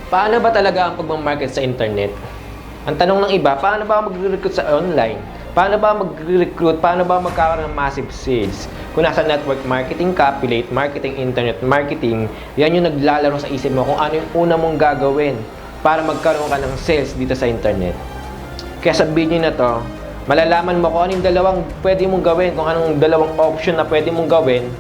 Paano ba talaga ang pagmamarket sa internet? Ang tanong ng iba, paano ba magre-recruit sa online? Paano ba magre-recruit? Paano ba magkakaroon ng massive sales? Kung nasa network marketing ka, affiliate marketing, internet marketing, yan yung naglalaro sa isip mo kung ano yung una mong gagawin para magkaroon ka ng sales dito sa internet. Kaya sa video na to, malalaman mo kung ano yung dalawang pwede mong gawin, kung anong dalawang option na pwede mong gawin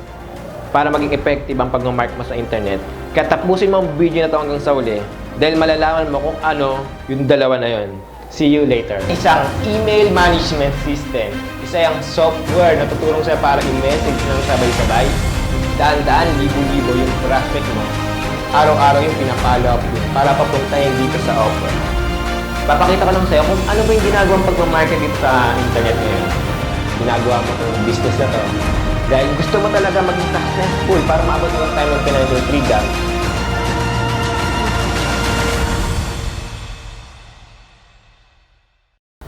para maging effective ang pag-market mo sa internet. Kaya tapusin mo ang video na to hanggang sa uli dahil malalaman mo kung ano yung dalawa na yun. See you later. Isang email management system. Isa yung software na tutulong sa'yo para i-message ng sabay-sabay. Daan-daan, libo-libo yung prospect mo. Araw-araw yung pinapollow up para papuntahin dito sa offer. Papakita ko lang sa'yo kung ano ba yung ginagawang pag-market dito sa internet ngayon. Ginagawa mo itong business na to. Dahil gusto mo talaga maging successful para maabot mo ang time ng financial freedom.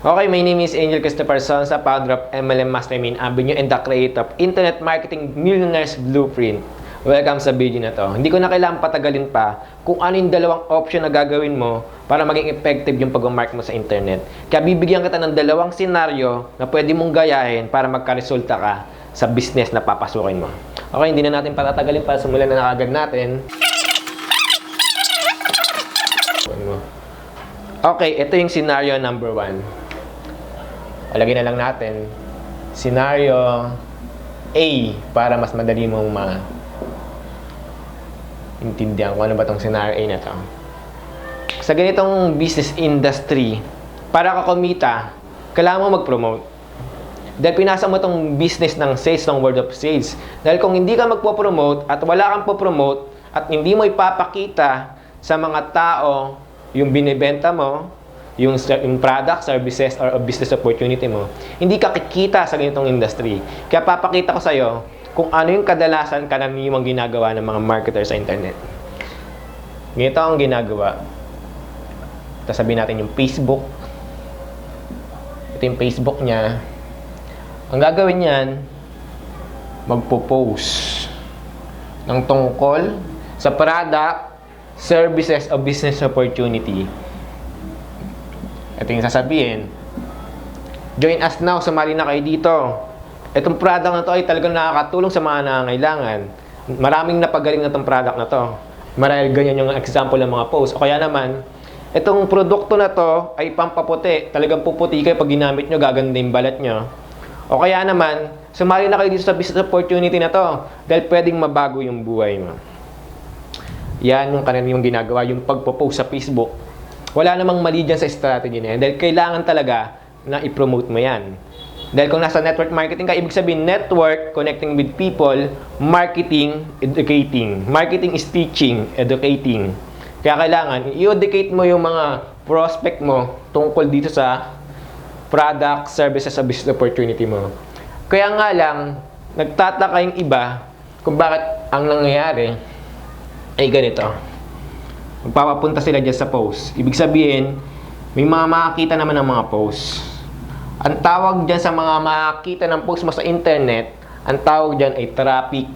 Okay, my name is Angel Christopher Sonsa, founder of MLM Mastermind Avenue and the creator of Internet Marketing Millionaire's Blueprint. Welcome sa video na to. Hindi ko na kailangan patagalin pa kung ano yung dalawang option na gagawin mo para maging effective yung pag-market mo sa internet. Kaya bibigyan kita ng dalawang senaryo na pwede mong gayahin para magkaresulta ka sa business na papasukin mo. Okay, hindi na natin patatagalin para simulan na agad natin. Okay, ito yung scenario number 1. Lagyan na lang natin scenario A para mas madali mong intindihan kung ano ba itong scenario A na to. Sa ganitong business industry, para ka kumita, kailangan mo mag-promote. Dahil pinasa mo itong business ng sales, ng word of sales. Dahil kung hindi ka magpo-promote at wala kang po-promote at hindi mo ipapakita sa mga tao yung binibenta mo, yung product, services, or business opportunity mo, hindi ka kikita sa ganitong industry. Kaya papakita ko sa'yo kung ano yung kadalasan karaniwang ginagawa ng mga marketer sa internet. Ganito ang ginagawa. Tapos sabihin natin yung Facebook. Ito yung Facebook niya. Ang gagawin niyan, magpo-post ng tungkol sa product, services, o business opportunity. Ito yung sasabihin, join us now, sumali na kayo dito. Itong product na to ay talagang nakakatulong sa mga nangangailangan. Maraming napagaling na itong product na to. Marahil ganyan yung example ng mga post. O kaya naman, itong produkto na to ay pampaputi. Talagang puputi kayo pag ginamit nyo, gaganda yung balat nyo. O kaya naman, sumali na kayo dito sa business opportunity na to dahil pwedeng mabago yung buhay mo. Yan yung kanina yung ginagawa, yung pagpo-post sa Facebook. Wala namang mali dyan sa strategy na yan dahil kailangan talaga na i-promote mo yan. Dahil kung nasa network marketing ka, ibig sabihin network, connecting with people, marketing, educating. Marketing is teaching, educating. Kaya kailangan i-educate mo yung mga prospect mo tungkol dito sa product, services, o business opportunity mo. Kaya nga lang, nagtataka yung iba kung bakit ang nangyayari ay ganito. Magpapapunta sila dyan sa post. Ibig sabihin, may mga makakita naman ng mga post. Ang tawag dyan sa mga makakita ng post mo sa internet, ang tawag dyan ay traffic.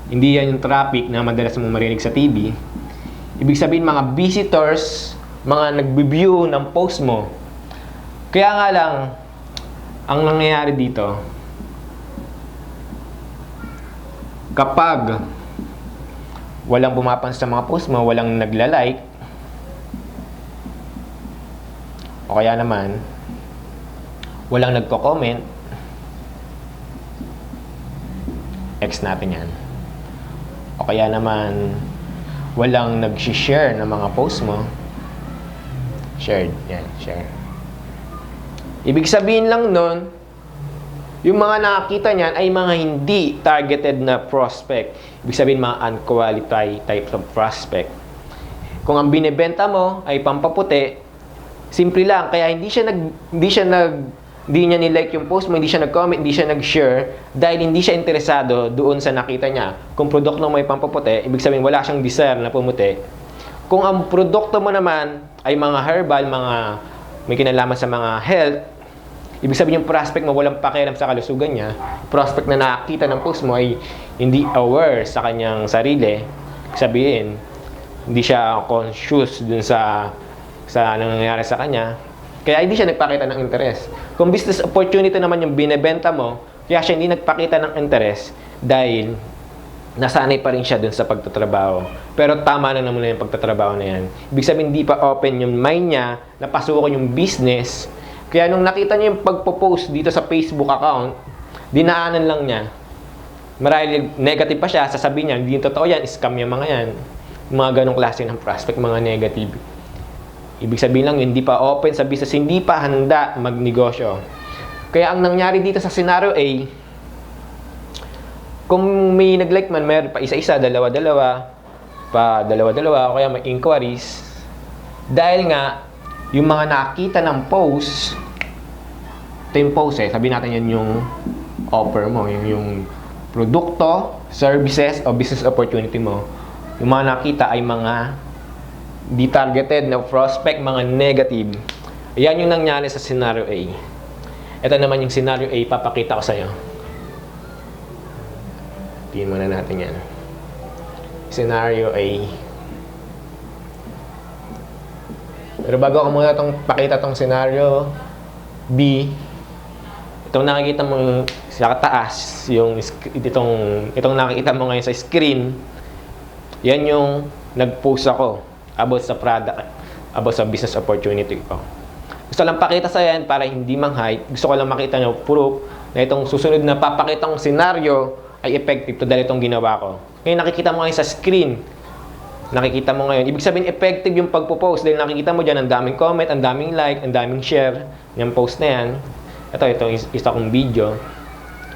Hindi yan yung traffic na madalas mong marinig sa TV. Ibig sabihin, mga visitors, mga nag-view ng post mo. Kaya nga lang, ang nangyayari dito, kapag walang pumapansin sa mga post mo, walang nagla-like, o kaya naman, walang nagko-comment, X natin yan. O kaya naman, walang nag-share ng mga post mo, shared, yan, share. Ibig sabihin lang nun, yung mga nakakita niyan ay mga hindi targeted na prospect. Ibig sabihin mga unqualified type of prospect. Kung ang binebenta mo ay pampaputi, simple lang. Kaya hindi niya nilike yung post mo, hindi siya nag-comment, hindi siya nag-share dahil hindi siya interesado doon sa nakita niya. Kung produkto mo ay pampaputi, ibig sabihin wala siyang desire na pumuti. Kung ang produkto mo naman ay mga herbal, mga may kinalaman sa mga health, ibig sabihin yung prospect mo walang pakialam sa kalusugan niya, prospect na nakakita ng post mo ay hindi aware sa kanyang sarili, sabihin, Hindi siya conscious dun sa nangyayari sa kanya. Kaya hindi siya nagpakita ng interest. Kung business opportunity naman yung binebenta mo, kaya siya hindi nagpakita ng interest dahil nasanay pa rin siya dun sa pagtatrabaho. Pero tama na naman yung pagtatrabaho na yan. Ibig sabihin, hindi pa open yung mind niya na pasukan yung business. Kaya nung nakita niya yung pagpo-post dito sa Facebook account, dinaanan lang niya. Marahil negative pa siya, sasabihin niya, hindi yung totoo yan, scam yung mga yan. Mga ganong klase ng prospect, mga negative. Ibig sabihin lang, hindi pa open sa business, hindi pa handa magnegosyo. Kaya ang nangyari dito sa scenario A, kung may nag-like man, meron pa isa-isa, dalawa-dalawa, pa dalawa-dalawa, o kaya may inquiries. Dahil nga, yung mga nakita ng post, ito yung post sabihin natin yan yung offer mo, yung produkto, services, o business opportunity mo. Yung mga nakita ay mga di targeted na prospect, mga negative. Yan yung nangyari sa scenario A. Ito naman yung scenario A, papakita ko sa iyo. Tingnan muna natin yan. Scenario A. Pero bago ko muna pakita tong scenario B, itong nakikita mo sa taas, itong nakikita mo ngayon sa screen, yan yung nag-post ako about sa product, about sa business opportunity ko. Gusto lang pakita sa yan para hindi mang-hype. Gusto ko lang makita nyo proof na itong susunod na papakitang scenario ay effective to dahil itong ginawa ko. Ngayon nakikita mo ngayon sa screen. Nakikita mo ngayon. Ibig sabihin effective yung pagpo-post dahil nakikita mo dyan ang daming comment, ang daming like, ang daming share yung post na yan. Ito isa kong video.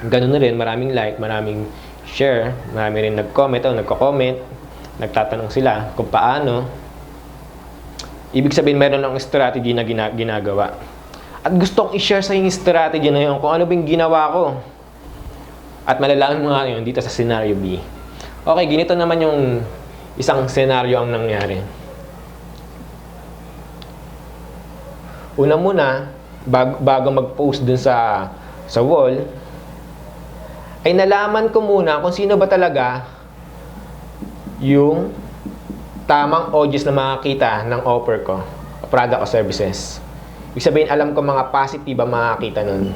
Ganun na rin, maraming like, maraming share, marami rin nag-comment o nagko-comment. Nagtatanong sila kung paano. Ibig sabihin, meron ng strategy na ginagawa. At gusto kong i-share sa yung strategy na yun, kung ano bang ginawa ko. At malalaman mo nga yun dito sa scenario B. Okay, ganito naman yung isang scenario ang nangyari. Una muna, bago mag-post dun sa wall, ay nalaman ko muna kung sino ba talaga yung tamang audience na makakita ng offer ko, product o services. Ibig sabihin, alam ko mga positive ang makakita nun.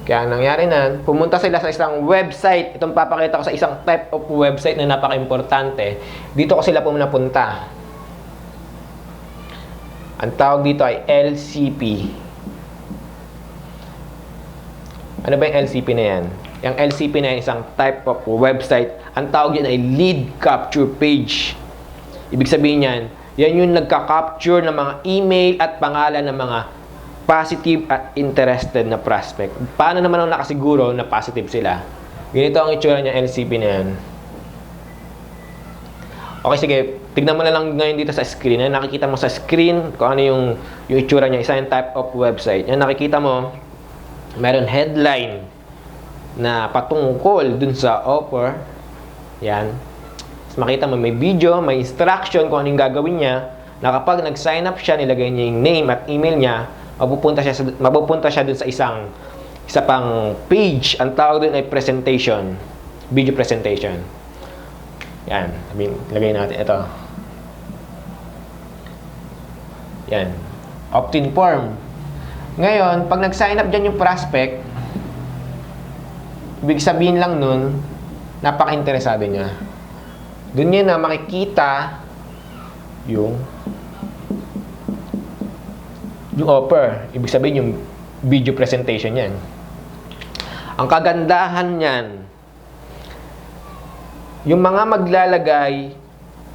Kaya ang nangyari na, pumunta sila sa isang website. Itong papakita ko sa isang type of website na napaka-importante. Dito ko sila pumunta. Ang tawag dito ay LCP. Ano ba yung LCP na yan? Yung LCP na yan, isang type of website. Ang tawag yun ay lead capture page. Ibig sabihin yan, yan yung nagka-capture ng mga email at pangalan ng mga positive at interested na prospect. Paano naman ang nakasiguro na positive sila? Ganito ang itsura niya LCP na yan. Okay, sige. Tignan mo na lang ngayon dito sa screen. Yan, nakikita mo sa screen kung ano yung itsura niya. Isa yung type of website. Yan, nakikita mo, meron headline na patungkol dun sa offer. Yan. Makita mo may video, may instruction kung anong gagawin niya, na kapag nag-sign up siya, nilagay niya yung name at email niya, mapupunta siya dun sa isa pang page. Ang tawag dun ay presentation, video presentation. Yan, lagay natin ito. Yan, opt-in form. Ngayon, pag nag-sign up dyan yung prospect, ibig sabihin lang nun, napaka-interesado niya. Doon niya na makikita yung offer. Ibig sabihin yung video presentation yan. Ang kagandahan niyan, yung mga maglalagay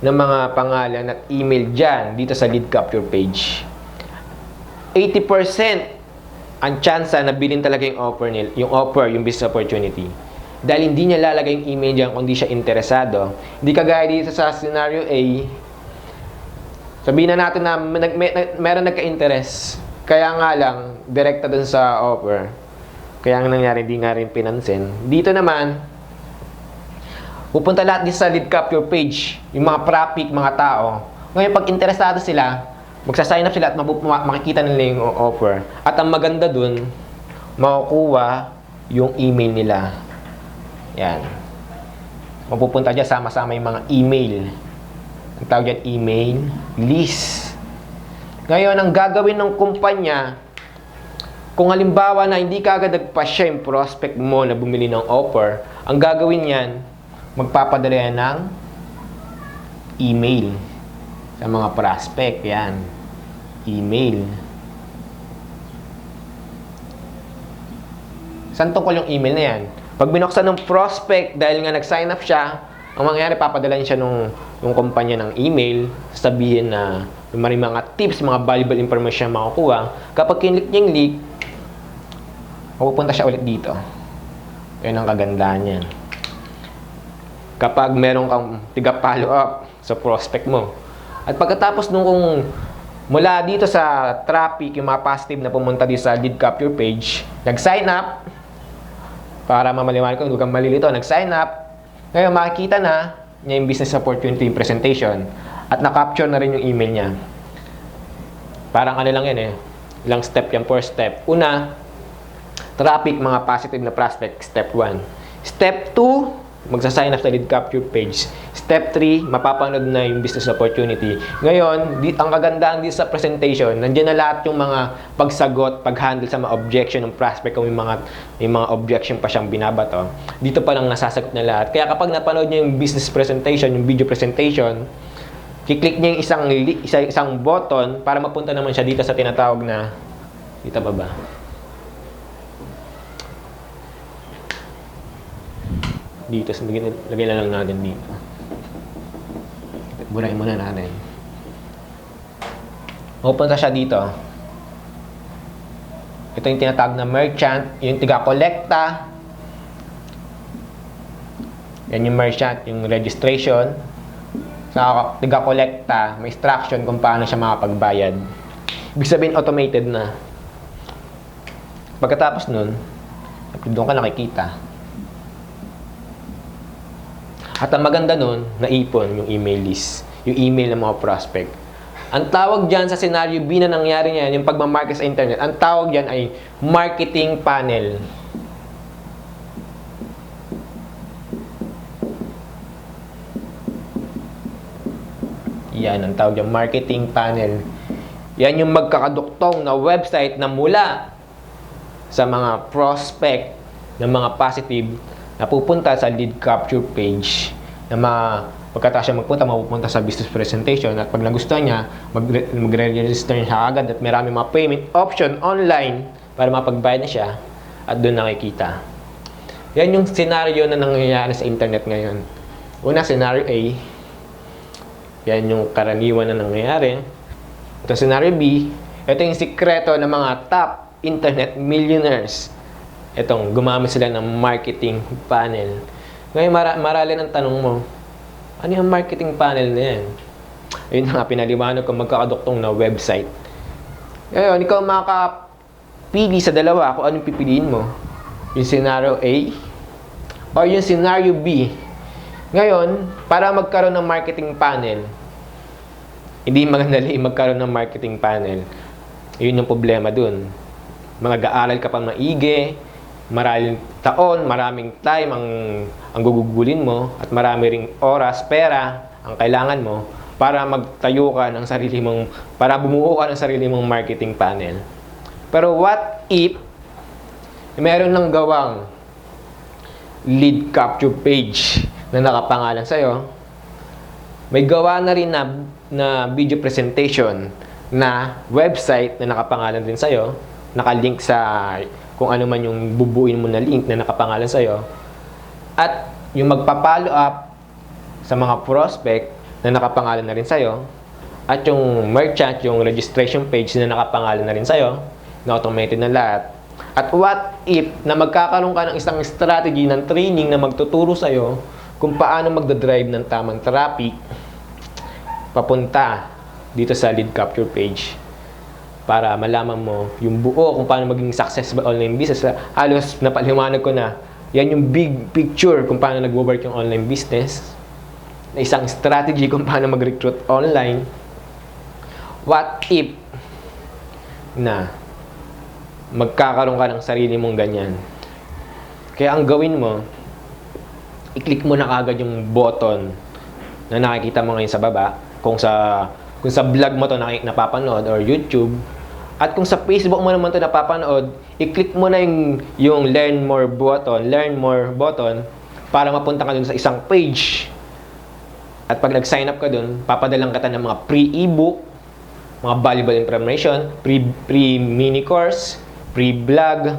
ng mga pangalan at email dyan dito sa lead capture page, 80% ang chance na bilhin talaga yung offer, yung business opportunity. Dahil hindi niya lalagay yung email dyan kung hindi siya interesado. Hindi kagaya dito sa scenario A, sabihin na natin na meron nagka-interest. Kaya nga lang, direkta dun sa offer. Kaya ang nangyari, hindi nga rin pinansin. Dito naman, pupunta lahat dito sa lead capture page. Yung mga traffic, mga tao. Ngayon, pag interesado sila, magsasign up sila at makikita nila yung offer. At ang maganda dun, makukuha yung email nila. Yan. Mapupunta dyan, sama-sama yung mga email. Ang tawag yan, email list. Ngayon, ang gagawin ng kumpanya, kung halimbawa na hindi ka agad nagpasya yung prospect mo na bumili ng offer, ang gagawin yan, magpapadala yan ng email sa mga prospect. Yan. Email. Saan tungkol yung email na yan? Pag binuksan ng prospect, dahil nga nag-sign up siya, ang mangyayari, papadala siya nung kumpanya ng email, sabihin na may mga tips, mga valuable information makukuha. Kapag kinlik niya yung link, pupunta siya ulit dito. Yan ang kagandahan niyan. Kapag meron kang tiga-follow up sa prospect mo. At pagkatapos nung kung mula dito sa traffic, yung mga positive na pumunta dito sa lead capture page, nag-sign up, para mamaliwanag ko, huwag kang malilito, nag-sign up, ngayon makikita na niya yung business opportunity presentation at na-capture na rin yung email niya. Parang ano lang yan eh, ilang step yan, first step. Una, traffic, mga positive na prospect, step 1. Step 2, magsa-sign up sa lead capture page. Step 3, mapapanood na yung business opportunity. Ngayon, ang kagandahan dito sa presentation, nandiyan na lahat yung mga pagsagot, pag-handle sa mga objection ng prospect kung may mga objection pa siyang binabato. Dito pa lang nasasagot na lahat. Kaya kapag napanood niya yung business presentation, yung video presentation, kiklik niya yung isang button para mapunta naman siya dito sa tinatawag na, dito ba ba? Dito, lagyan na lang natin dito. Burahin muna natin. Pupunta siya dito. Ito yung tinatawag na merchant, yung tiga-kolekta. Yan yung merchant, yung registration. Sa tiga-kolekta, may instruction kung paano siya makapagbayad. Ibig sabihin, automated na. Pagkatapos nun, doon ka nakikita. At ang maganda nun, naipon yung email list, yung email ng mga prospect. Ang tawag dyan sa scenario B na nangyari niyan, yung pagmamarket sa internet, ang tawag dyan ay marketing panel. Yan, ang tawag dyan, marketing panel. Yan yung magkakaduktong na website na mula sa mga prospect ng mga positive na pupunta sa lead capture page na pagkatapos siya mapupunta sa business presentation at pag nagustuhan niya, magre-register siya agad at marami mga payment option online para mapagbayad na siya at doon nakikita. Yan yung scenario na nangyayari sa internet ngayon. Una, scenario A. Yan yung karaniwan na nangyayari. Ito, scenario B. Ito yung sikreto ng mga top internet millionaires. Itong gumamit sila ng marketing panel. Ngayon, marali ng tanong mo, ano yung marketing panel na yan? Ayun nga, pinaliwanag ko magkakaduktong na website. Ngayon, ikaw makapili sa dalawa kung anong pipiliin mo. Yung scenario A o yung scenario B. Ngayon, para magkaroon ng marketing panel, hindi magandali magkaroon ng marketing panel. Yun yung problema dun. Mag-aaral ka pa maigi, maraming taon, maraming time ang gugugulin mo at marami ring oras, pera ang kailangan mo para magtayo ka ng sarili mong, para bumuo ka ng sarili mong marketing panel. Pero what if meron ng gawang lead capture page na nakapangalan sa'yo, may gawa na rin na video presentation na website na nakapangalan din sa'yo, nakalink sa kung ano man yung bubuin mo na link na nakapangalan sa'yo, at yung magpa-follow up sa mga prospect na nakapangalan na rin sa'yo, at yung merchant, yung registration page na nakapangalan na rin sa'yo, na automated na lahat. At what if na magkakaroon ka ng isang strategy ng training na magtuturo sa'yo kung paano magdadrive ng tamang traffic papunta dito sa lead capture page, para malaman mo yung buo kung paano maging successful online business. Halos napaliwanag ko na yan yung big picture kung paano nag-work yung online business, na isang strategy kung paano mag-recruit online. What if na magkakaroon ka ng sarili mong ganyan? Kaya ang gawin mo, i-click mo na kagad yung button na nakikita mo ngayon sa baba, kung sa vlog mo to napapanood or YouTube, at kung sa Facebook mo naman to napapanood, i-click mo na yung learn more button para mapunta ka dun sa isang page. At pag nag-sign up ka dun, papadalang kita ng mga free ebook, mga valuable information, free mini course, free vlog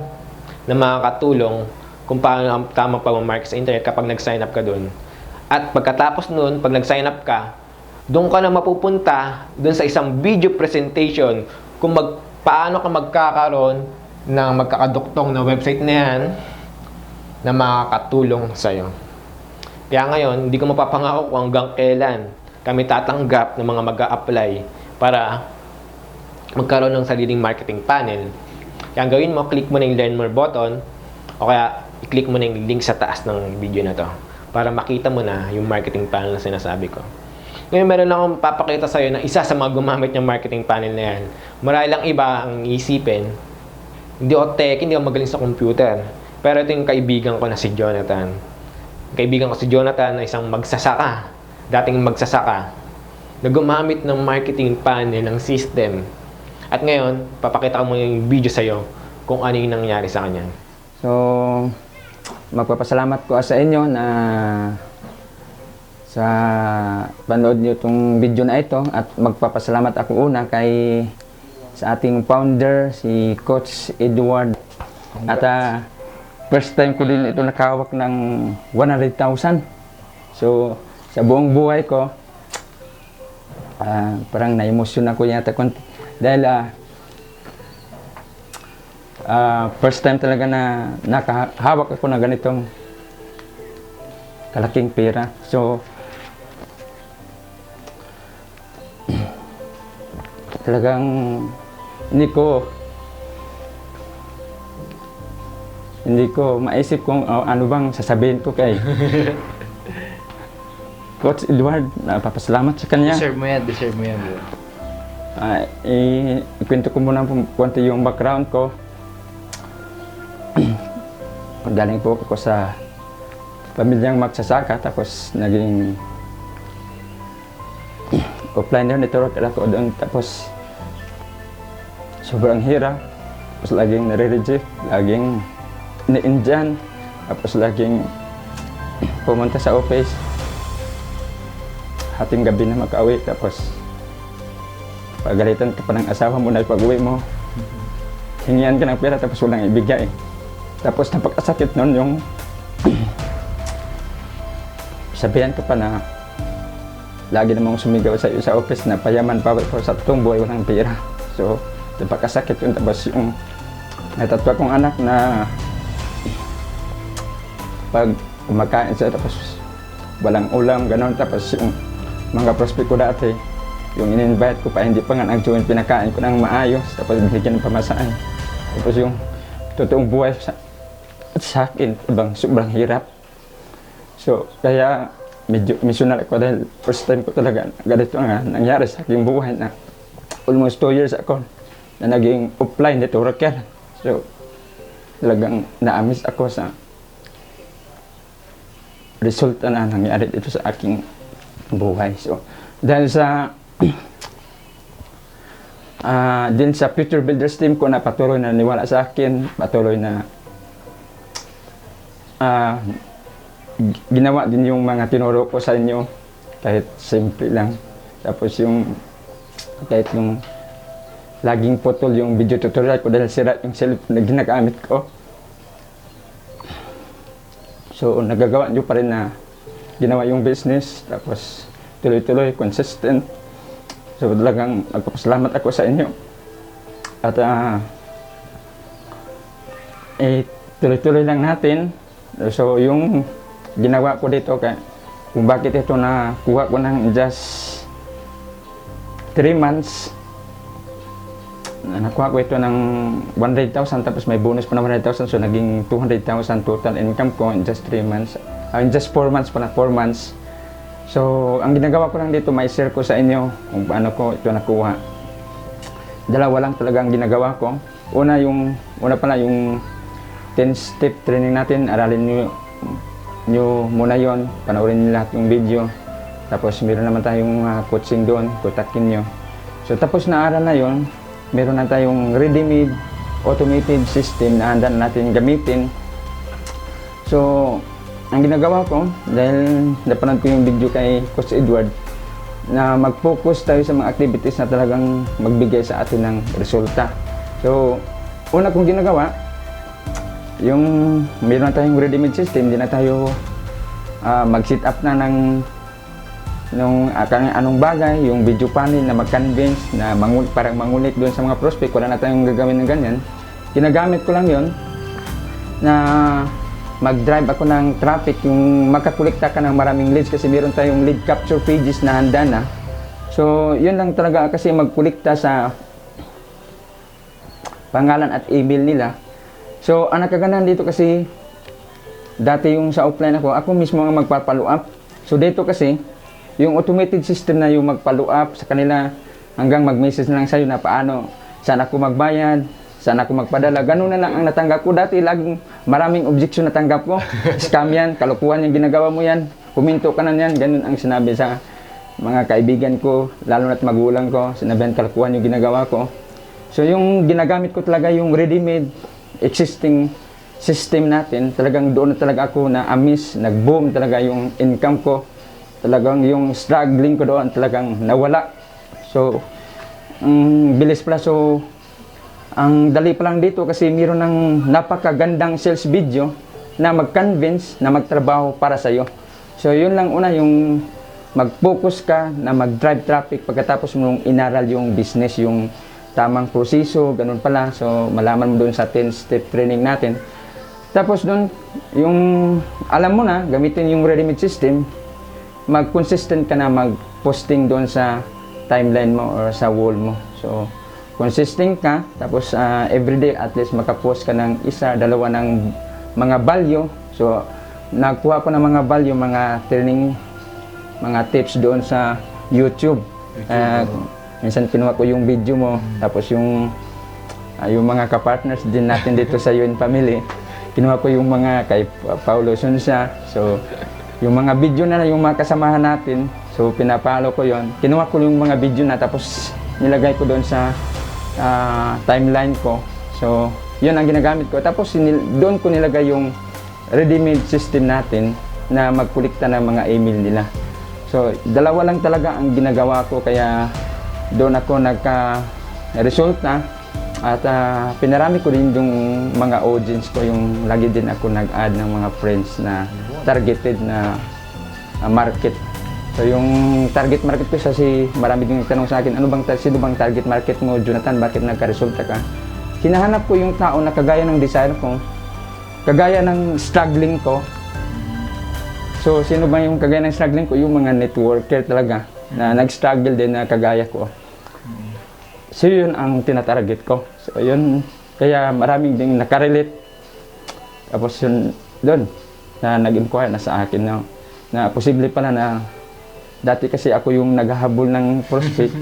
na makakatulong kung paano ang tamang pag-market sa internet kapag nag-sign up ka dun. At pagkatapos nun, pag nag-sign up ka, doon ka na mapupunta doon sa isang video presentation kung paano ka magkakaroon ng magkakaduktong na website na yan na makakatulong sa'yo. Kaya ngayon, hindi ko mapapangako kung hanggang kailan kami tatanggap ng mga mag-a-apply para magkaroon ng sariling marketing panel. Kaya ang gawin mo, click mo na yung learn more button o kaya i-click mo na yung link sa taas ng video na to para makita mo na yung marketing panel na sinasabi ko. Ngayon, meron lang akong papakita sa'yo na isa sa mga gumamit ng marketing panel na yan. Marami lang iba ang isipin. Hindi ako tech, hindi ako magaling sa computer. Pero ito yung kaibigan ko na si Jonathan. Kaibigan ko si Jonathan na isang magsasaka, dating magsasaka, na gumamit ng marketing panel ng system. At ngayon, papakita ko mo yung video sa'yo kung ano yung nangyari sa kanya. So, magpapasalamat ko sa inyo na sa panood nyo itong video na ito, at magpapasalamat ako una sa ating founder, si Coach Edward. At first time ko din ito nakahawak ng 100,000. So, sa buong buhay ko, parang na-emosyon ako yata konti. Dahil first time talaga na nakahawak ako ng ganitong kalaking pera. So, talagang hindi ko maisip kung ano bang sasabihin ko kay Coach Edward. Napapasalamat sa kanya. Deserve mo yan bro. Ikwento ko muna konti yung background ko. Galing po ako sa pamilyang magsasaka, tapos naging offline network ako doon, tapos sobrang hirap, tapos laging nare-reject, laging ni-indyan, tapos laging pumunta sa office hating gabi na makauwi, tapos pagalitan ka pa ng asawa mo na pag-uwi mo, hingian ka ng pera tapos walang ibigay. Tapos napakasakit nun yung sabihan ka pa na lagi namang sumigaw sa iyo sa office na payaman pa sa totoong buhay walang pera. So, napakasakit yun. Tapos yung natatwa kong anak na pag kumakain siya tapos walang ulam, gano'n. Tapos yung mga prospect ko dati, yung in-invite ko pa, hindi pa nga nag-join, pinakain ko ng maayos, tapos bigyan ng pamasahe. Tapos yung totoong buhay sa akin, sobrang hirap. So, kaya medyo emotional ako dahil first time ko talaga ganito nga nangyari sa aking buhay na almost 2 years ako na naging offline networker. So, talagang na-amaze ako sa resulta na nangyari dito sa aking buhay. So, dahil sa din sa Future Builders team ko na patuloy na niwala sa akin, patuloy na ginawa din yung mga tinuro ko sa inyo, kahit simple lang. Tapos yung kahit yung laging putol yung video tutorial ko dahil sira yung cellphone na ginagamit ko. So, nagagawa nyo pa rin na ginawa yung business, tapos tuloy-tuloy, consistent. So, talagang nagpapasalamat ako sa inyo. At tuloy-tuloy lang natin. So, yung ginawa ko dito, kung bakit ito na kuha ko ng just 3 months, nakuha ko ito ng 100,000, tapos may bonus pa na 100,000, so naging 200,000 total income ko in just 3 months. In just 4 months pa na, 4 months. So, ang ginagawa ko lang dito, may share ko sa inyo kung paano ko ito nakuha. Dalawa lang talaga ang ginagawa ko. Una pala yung 10-step training natin, aralin nyo muna yon, panoorin nyo lahat yung video. Tapos meron naman tayong coaching doon, Tutakinyo. So tapos na aral na yon, meron na tayong ready-made automated system na handa na natin gamitin. So ang ginagawa ko, dahil napanood ko yung video kay Coach Edward, na mag-focus tayo sa mga activities na talagang magbigay sa atin ng resulta. So, una kong ginagawa, yung meron na tayong ready-made system, hindi na tayo mag-sit up na ng anong bagay, yung video panel na mag-convince, na parang mangulit doon sa mga prospect, wala na tayong gagawin ng ganyan. Ginagamit ko lang yon na mag-drive ako ng traffic, yung makakolekta ka ng maraming leads kasi meron tayong lead capture pages na handa na. So, yun lang talaga kasi magkolekta sa pangalan at email nila. So, ang nakaganahan dito kasi, dati yung sa offline ako mismo ang magpa-follow up. So, dito kasi, yung automated system na yung mag-follow up sa kanila hanggang mag-message na lang sa'yo na paano, saan ako magbayad, saan ako magpadala. Ganun na lang ang natanggap ko. Dati laging maraming objection natanggap ko. Scam yan, kalokohan yung ginagawa mo yan, puminto ka na yan. Ganun ang sinabi sa mga kaibigan ko, lalo na't magulang ko, sinabihan kalokohan yung ginagawa ko. So yung ginagamit ko talaga yung ready-made existing system natin, talagang doon na talaga ako na amis, nag-boom talaga yung income ko. Talagang yung struggling ko doon talagang nawala. So, bilis pala. So, ang dali pa lang dito kasi mayroon ng napakagandang sales video na mag-convince na magtrabaho para sa'yo. So, yun lang una, yung mag-focus ka na mag-drive traffic pagkatapos mong inaral yung business, yung tamang proseso, ganun pala. So, malaman mo doon sa 10-step training natin. Tapos doon, yung alam mo na, gamitin yung ready-made system, mag-consistent ka na mag-posting doon sa timeline mo or sa wall mo. So, consistent ka, tapos everyday at least makapost ka ng isa, dalawa ng mga value. So, nagkuha ko ng mga value, mga training, mga tips doon sa YouTube. Minsan kinuha ko yung video mo, tapos yung mga kapartners din natin dito sa UN Family, kinuha ko yung mga kay Paulo Sunsha. So, yung mga video na yung mga kasamahan natin, so pinapalo ko yon. Kinuha ko yung mga video na tapos nilagay ko doon sa timeline ko. So, yun ang ginagamit ko. Tapos doon ko nilagay yung ready-made system natin na magkulikta ng mga email nila. So, dalawa lang talaga ang ginagawa ko, kaya doon ako nagka-resulta. At pinarami ko din yung mga audience ko, yung lagi din ako nag-add ng mga friends na targeted na market. So yung target market ko si marami din nagtanong sa akin, sino bang target market mo, Jonathan, bakit nagka-resulta ka? Hinahanap ko yung tao na kagaya ng desire ko, kagaya ng struggling ko. So sino ba yung kagaya ng struggling ko? Yung mga networker talaga na nag-struggle din na kagaya ko. So yun ang tinatarget ko. So yun, kaya maraming din nakarelate. Tapos yun, doon, na nag-inquire na sa akin na posible pala na dati kasi ako yung naghahabol ng prospect.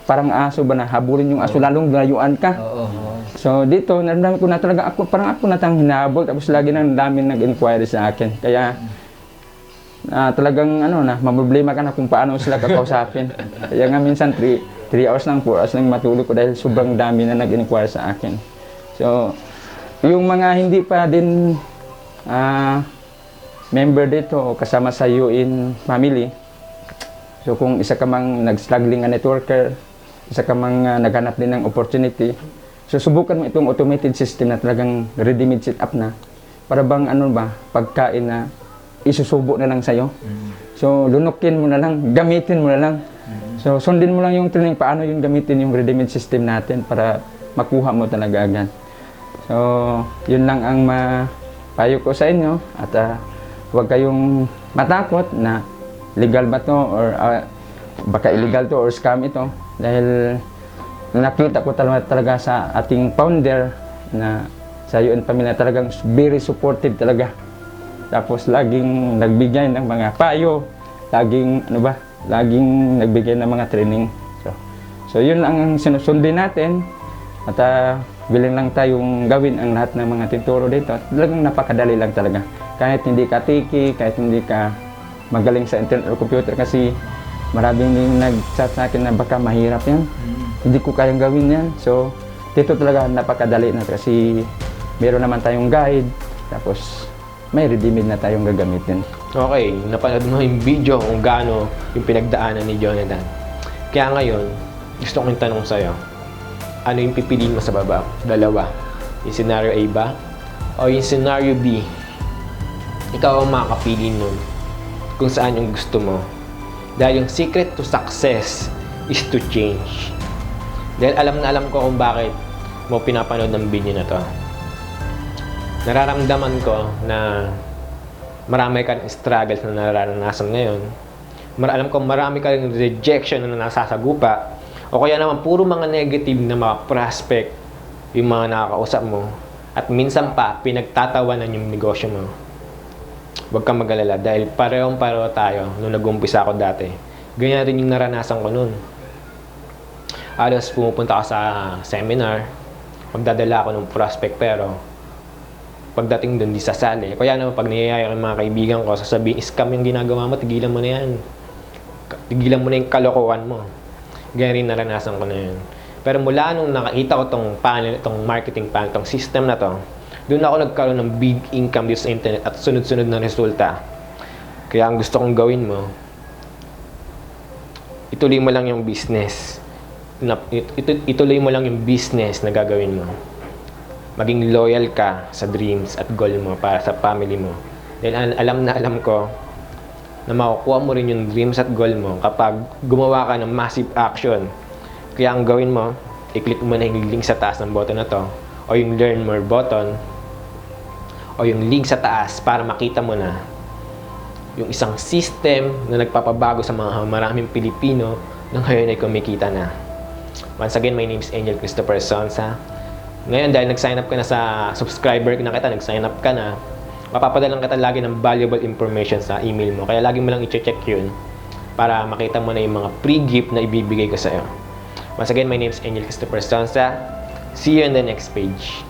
Parang aso ba na habulin yung aso, lalong layuan ka. So dito, naramdaman ko na talaga parang ako na tang hinahabol, tapos lagi nang daming nag-inquire sa akin. Kaya talagang mamroblema ka na kung paano sila kakausapin. Kaya nga minsan 3 hours lang, 4 hours lang matulog ko dahil sobrang dami na nag-inquire sa akin. So, yung mga hindi pa din member dito o kasama sa UN Family, so kung isa ka mang nag-struggling na networker, isa ka mang naghanap din ng opportunity, so subukan mo itong automated system na talagang ready-made set up na, para bang pagkain na isusubo na lang sa'yo. So, lunukin mo na lang, gamitin mo na lang. So, sundin mo lang yung training paano yung gamitin yung ready-made system natin para makuha mo talaga agad. So, yun lang ang mapayo ko sa inyo. At huwag kayong matakot na legal ba to or baka illegal to or scam ito. Dahil nakita ko talaga sa ating founder na sa UN Family na talagang very supportive talaga. Tapos laging nagbigay ng mga payo, laging nagbigay ng mga training. So yun lang ang sinusundin natin. At willing lang tayong gawin ang lahat ng mga tinturo dito. Talagang napakadali lang talaga. Kahit hindi ka tiki, kahit hindi ka magaling sa internet o computer kasi maraming nag-chat sa akin na baka mahirap yan. Hindi ko kayang gawin yan. So, dito talaga napakadali na kasi meron naman tayong guide, tapos may ready-made na tayong gagamitin. Okay, napanood mo yung video kung gaano yung pinagdaanan ni Jonathan. Kaya ngayon, gusto kong tanong sa'yo, ano yung pipiliin mo sa baba? Dalawa. Yung scenario A ba? O yung scenario B? Ikaw ang makakapili nun kung saan yung gusto mo. Dahil yung secret to success is to change. Dahil alam na alam ko kung bakit mo pinapanood ng video na to. Nararamdaman ko na marami kang struggles na nararanasan ngayon. Alam ko marami kang rejection na nasasagupa. O kaya naman puro mga negative na mga prospect yung mga nakakausap mo. At minsan pa, pinagtatawanan yung negosyo mo. Huwag kang mag-alala dahil parehong-pareho tayo nung nag-umpisa ako dati. Ganyan rin yung naranasan ko nun. Alos pumupunta ako sa seminar, magdadala ako ng prospect pero pagdating doon di sasali. Kaya naman pag niyayaya ng mga kaibigan ko, sasabihin, scam yung ginagawa mo, tigilan mo na yan. Tigilan mo na yung kalokohan mo. Ganyan rin naranasan ko na yun. Pero mula nung nakita ko tong panel, tong marketing panel, tong system na to, doon ako nagkaroon ng big income dito sa internet at sunod-sunod na resulta. Kaya ang gusto kong gawin mo, ituloy mo lang yung business. Ituloy mo lang yung business na gagawin mo. Maging loyal ka sa dreams at goal mo para sa family mo. Dahil alam na alam ko na makukuha mo rin yung dreams at goal mo kapag gumawa ka ng massive action. Kaya ang gawin mo, i-click mo na yung link sa taas ng button na to o yung learn more button o yung link sa taas para makita mo na yung isang system na nagpapabago sa mga maraming Pilipino na ngayon ay kumikita na. Once again, my name is Angel Christopher Sonsa. Ngayon, dahil nag-sign up ka na sa subscriber na kita, nag-sign up ka na, mapapadalang kita lagi ng valuable information sa email mo. Kaya lagi mo lang i-check yun para makita mo na yung mga free gift na ibibigay ko sa'yo. Once again, my name is Angel Christopher Sonsa. See you in the next page.